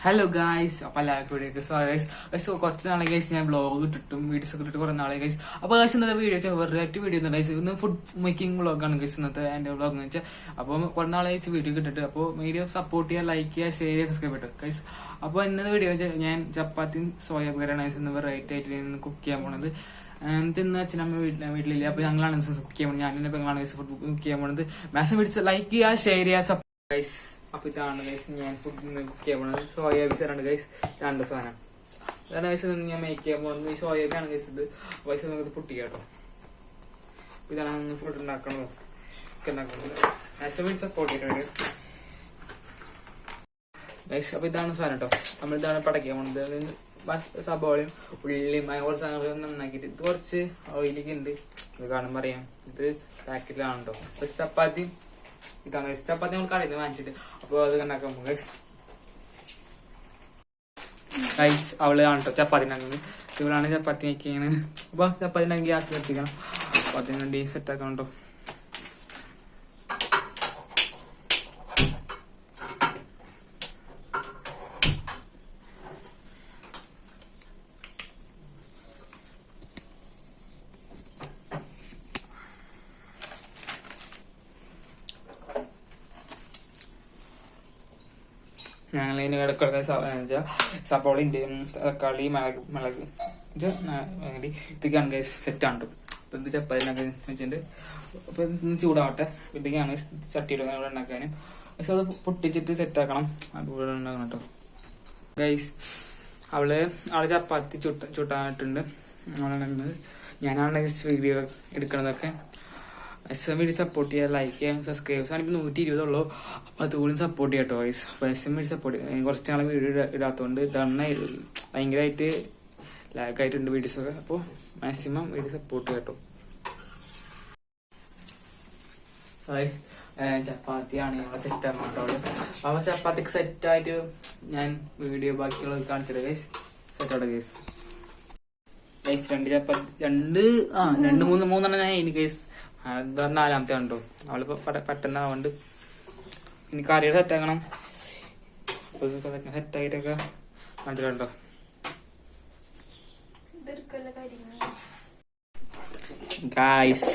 Hello guys. അപ്പൊ എല്ലാവർക്കും കുറച്ച് നാളെ ഗൈസ് ഞാൻ ബ്ലോഗ് ഇട്ടിട്ടും വീഡിയോസ് ഒക്കെ ഇട്ടിട്ട് കുറെ നാളെ ഗൈസ്. അപ്പൊ ഗൈസ് ഇന്നത്തെ വീഡിയോ വെറൈറ്റി വീഡിയോ ഗൈസ്. ഇന്ന് ഫുഡ് മേക്കിംഗ് വ്ളോഗാണ് ഗൈസ് ഇന്നത്തെ എന്റെ വ്ളോഗ് എന്ന് വെച്ചാൽ. അപ്പോൾ കുറെ നാളെ ഗൈസ് വീഡിയോ ഇട്ടിട്ട്. അപ്പോൾ വീഡിയോ സപ്പോർട്ട് ചെയ്യുക, ലൈക്ക് ചെയ്യുക, ഷെയർ ചെയ്യുക, സബ്സ്ക്രൈബ് ചെയ്യുക ഗൈസ്. അപ്പോൾ ഇന്നത്തെ വീഡിയോ ഞാൻ ചപ്പാത്തിയും സോയാബീനാണ് ഗൈസ് ഇന്ന് വെറൈറ്റി ആയിട്ട് കുക്ക് ചെയ്യാൻ പോണത്. ഇന്ന് അച്ഛനമ്മ വീട്ടിലില്ല. അപ്പൊ ഞങ്ങളാണ് കുക്ക് ചെയ്യാൻ പോകുന്നത്. ഞാൻ എന്റെ പെങ്ങളാണ് ഗൈസ് ഫുഡ് കുക്ക് ചെയ്യാൻ പോകുന്നത്. മാക്സിമം വീഡിയോസ് ലൈക്ക് ചെയ്യുക, ഷെയർ ചെയ്യുക, സപ്പോർട്ട് ഗൈസ്. അപ്പൊ ഇതാണ് ഗൈസ് ഞാൻ ഫുഡ് കുക്ക് ചെയ്യാൻ പോകുന്നത്. സോയാബീസാണ് ഗൈസ് രണ്ട് സാധനം. അതാണ് ഗൈസ് ഞാൻ മേക്ക് ചെയ്യാൻ പോകുന്നത്. ഈ സോയാബീനാണ് ഗൈസ്. ഇത് വയസ്സ് നമുക്ക് പൊട്ടിക്കാം കേട്ടോ. ഇതാണ് ഫുഡ് ഉണ്ടാക്കണത്, ഒക്കെ ഉണ്ടാക്കുന്നത്. മാക്സിമം സപ്പോർട്ട് ചെയ്തിട്ടുണ്ട് ഗൈസ്. അപ്പൊ ഇതാണ് സാധനം കേട്ടോ. നമ്മളിതാണ് പടക്കാൻ പോകുന്നത്. സബോളയും ഉള്ളിയും കുറച്ച് സാധനങ്ങൾ നന്നാക്കിയിട്ട്. ഇത് കുറച്ച് ഓയിലൊക്കെ ഉണ്ട്, ഇത് കാണുമ്പോൾ അറിയാം. ഇത് പാക്കറ്റിലാണ് കേട്ടോ. ചപ്പാത്തി ഇതാണ് ചപ്പാത്തി നമ്മൾ കടയിൽ നിന്ന് വാങ്ങിച്ചിട്ട്. അപ്പൊ അത് ഉണ്ടാക്കാൻ പോകും ഗൈസ്. അവള് കാണട്ടോ ചപ്പാത്തി ഉണ്ടാക്കുന്നത്. ഇവളാണ് ചപ്പാത്തി മേക്കിങ്ങനെ. അപ്പൊ ചപ്പാത്തി ഉണ്ടാക്കി ഗ്യാസ് കത്തിക്കണം. അപ്പൊ അതിന് വേണ്ടി സെറ്റ് ആക്കണം കേട്ടോ. ഞങ്ങളിതിന് കിടക്കുന്ന സപ്പോളയുണ്ട്, തക്കാളി, മുളക് ഇതൊക്കെയാണ് ഗൈസ് സെറ്റാണ് കേട്ടോ. അപ്പൊ ഇത് ചപ്പാത്തി വെച്ചിട്ടുണ്ട്. അപ്പൊ ഇന്ന് ചൂടാവട്ടെ. ഇതൊക്കെയാണ് ചട്ടിയുടെ ഉണ്ടാക്കാനും. പക്ഷെ അത് പൊട്ടിച്ചിട്ട് സെറ്റാക്കണം. അതുപോലെ ഉണ്ടാക്കണം കേട്ടോ ഗൈസ്. അവള് ചപ്പാത്തി ചുട്ടായിട്ടുണ്ട്. അവളുണ്ടാക്കുന്നത് ഞാനാണ് വീഡിയോ എടുക്കണതൊക്കെ. വീഡിയോ സപ്പോർട്ട് ചെയ്യുക, ലൈക്ക് ചെയ്യാം, സബ്സ്ക്രൈബ്. ആണ് ഇപ്പം 120 ഉള്ളൂ. അപ്പോൾ അതുകൂടി സപ്പോർട്ട് ചെയ്യാം കേട്ടോ വൈസ്. വീഡിയോ സപ്പോർട്ട് ചെയ്യാം. കുറച്ച് നാളെ വീഡിയോ ഇടാത്തതുകൊണ്ട് ഇതാണ് ഭയങ്കരമായിട്ട് ലാഗായിട്ടുണ്ട് വീഡിയോസൊക്കെ. അപ്പോൾ മാക്സിമം വീഡിയോ സപ്പോർട്ട് ചെയ്യാം കേട്ടോ വൈസ്. ചപ്പാത്തിയാണ് ഞങ്ങളെ സെറ്റാണ് കേട്ടോ. അപ്പോൾ ചപ്പാത്തിക്ക് സെറ്റായിട്ട് ഞാൻ വീഡിയോ ബാക്കിയുള്ളത് കാണിച്ചിട്ട് ഗൈസ്. സെറ്റാണ് ഗൈസ്. രണ്ട് ചപ്പാത്തി മൂന്നെണ്ണം ഞാൻ ഇനി ഗൈസ്. നാലാമത്തെ കണ്ടോ. അവളിപ്പോ പെട്ടെന്ന് ആവുന്നുണ്ട്. ഇനി കറിയുടെ സെറ്റാക്കണം. സെറ്റായിട്ടൊക്കെ കാണിച്ചിട്ടുണ്ടോ ഗായ്സ്.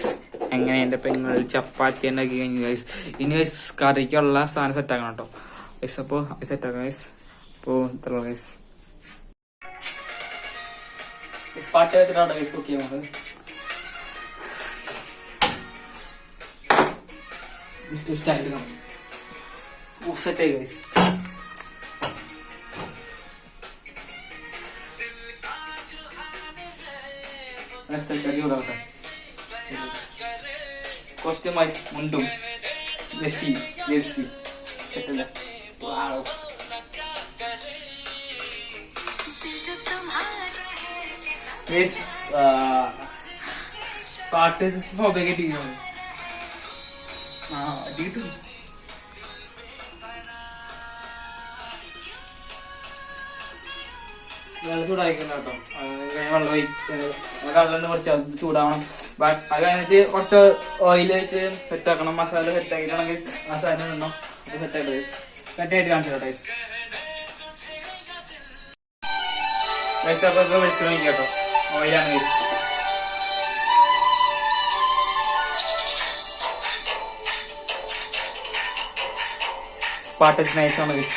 എങ്ങനെ എന്റെ പെങ്ങൾ ചപ്പാത്തി ഉണ്ടാക്കി കഴിഞ്ഞു ഗൈസ്. ഇനി ഗൈസ് കറിക്കുള്ള സാധനം സെറ്റാക്കണം കേട്ടോ ഗൈസ്. അപ്പൊ സെറ്റാക്കാം ഗൈസ്. അപ്പോ ഇത്ര ഗൈസ് പാട്ട് വെച്ചിട്ടാണ് ഗൈസ് കുക്ക് ചെയ്യുന്നത്. Stand set guys. കോസ്റ്റ്യൂമൈസ് മുണ്ടും ജെർസി സെറ്റല്ല. പാട്ട് മൊബൈൽ അടിയിട്ടു. വെള്ളം ചൂടായിക്കണം കേട്ടോ. വെള്ളം കുറച്ച് ചൂടാവണം. അത് കഴിഞ്ഞിട്ട് കുറച്ച് ഓയിൽ വെച്ച് സെറ്റാക്കണം. മസാല സെറ്റാക്കിയിട്ടാണെങ്കിൽ മസാല ഇടണം. സെറ്റായിട്ട് സെറ്റായിട്ട് കാണിച്ചു കേട്ടോ. വെച്ചപ്പോ വെച്ച് നോക്കി കേട്ടോ. ഓയിലാണ് ഗൈസ്. പാട്ട് നൈസാണ് ഗൈസ്.